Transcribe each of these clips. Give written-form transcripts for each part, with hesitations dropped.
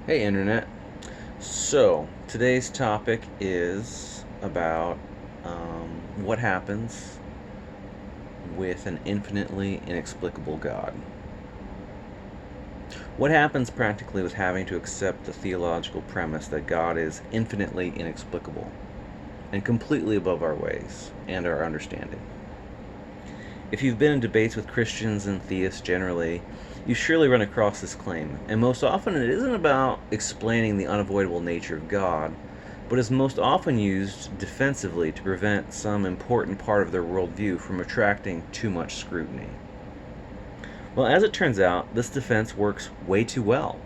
Hey, Internet. So, today's topic is about what happens with an infinitely inexplicable God. What happens practically with having to accept the theological premise that God is infinitely inexplicable and completely above our ways and our understanding? If you've been in debates with Christians and theists generally, you surely run across this claim, and most often it isn't about explaining the unavoidable nature of God, but is most often used defensively to prevent some important part of their worldview from attracting too much scrutiny. Well, as it turns out, this defense works way too well,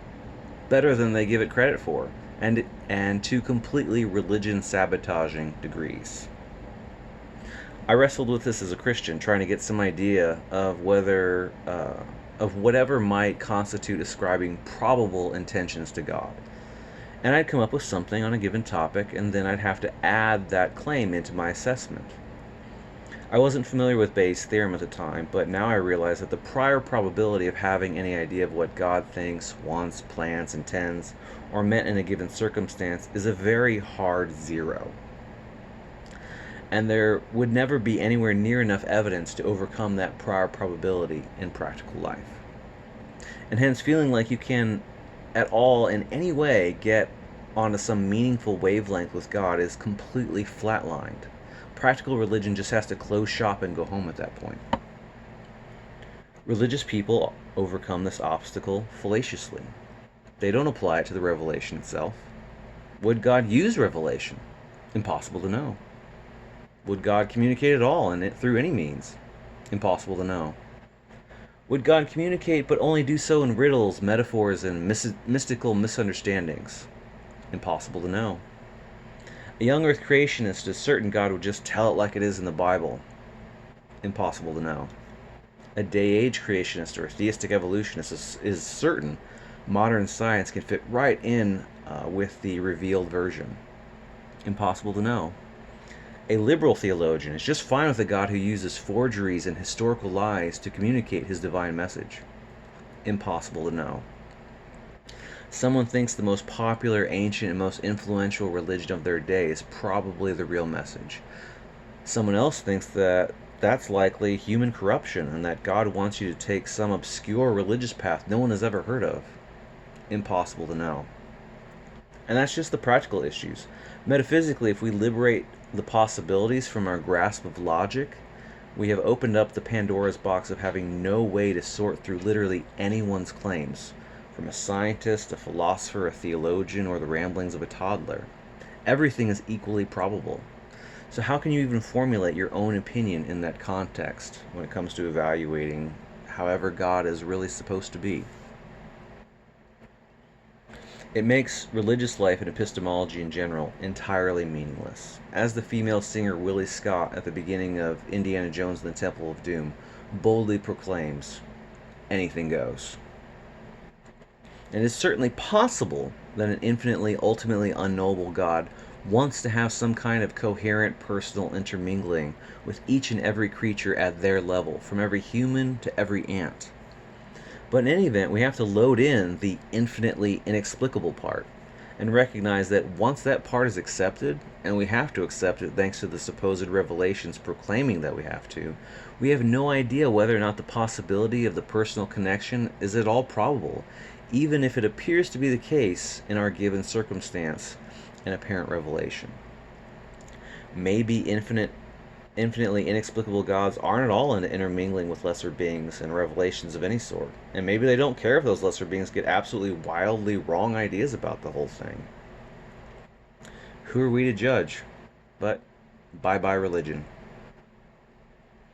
better than they give it credit for, and to completely religion sabotaging degrees. I wrestled with this as a Christian, trying to get some idea of whatever might constitute ascribing probable intentions to God. And I'd come up with something on a given topic, and then I'd have to add that claim into my assessment. I wasn't familiar with Bayes' theorem at the time, but now I realize that the prior probability of having any idea of what God thinks, wants, plans, intends, or meant in a given circumstance is a very hard zero, and there would never be anywhere near enough evidence to overcome that prior probability in practical life. And hence, feeling like you can at all in any way get onto some meaningful wavelength with God is completely flatlined. Practical religion just has to close shop and go home at that point. Religious people overcome this obstacle fallaciously. They don't apply it to the revelation itself. Would God use revelation? Impossible to know. Would God communicate at all and through any means? Impossible to know. Would God communicate but only do so in riddles, metaphors, and mystical misunderstandings? Impossible to know. A young earth creationist is certain God would just tell it like it is in the Bible. Impossible to know. A day-age creationist or a theistic evolutionist is certain modern science can fit right in with the revealed version. Impossible to know. A liberal theologian is just fine with a God who uses forgeries and historical lies to communicate his divine message. Impossible to know. Someone thinks the most popular, ancient, and most influential religion of their day is probably the real message. Someone else thinks that that's likely human corruption and that God wants you to take some obscure religious path no one has ever heard of. Impossible to know. And that's just the practical issues. Metaphysically, if we liberate the possibilities from our grasp of logic, we have opened up the Pandora's box of having no way to sort through literally anyone's claims, from a scientist, a philosopher, a theologian, or the ramblings of a toddler. Everything is equally probable. So how can you even formulate your own opinion in that context when it comes to evaluating however God is really supposed to be? It makes religious life and epistemology in general entirely meaningless. As the female singer Willie Scott at the beginning of Indiana Jones and the Temple of Doom boldly proclaims, anything goes. And it's certainly possible that an infinitely, ultimately unknowable God wants to have some kind of coherent personal intermingling with each and every creature at their level, from every human to every ant. But in any event, we have to load in the infinitely inexplicable part and recognize that once that part is accepted, and we have to accept it thanks to the supposed revelations proclaiming that we have no idea whether or not the possibility of the personal connection is at all probable, even if it appears to be the case in our given circumstance and apparent revelation. Maybe infinitely inexplicable gods aren't at all into intermingling with lesser beings and revelations of any sort. And maybe they don't care if those lesser beings get absolutely wildly wrong ideas about the whole thing. Who are we to judge? But bye-bye religion.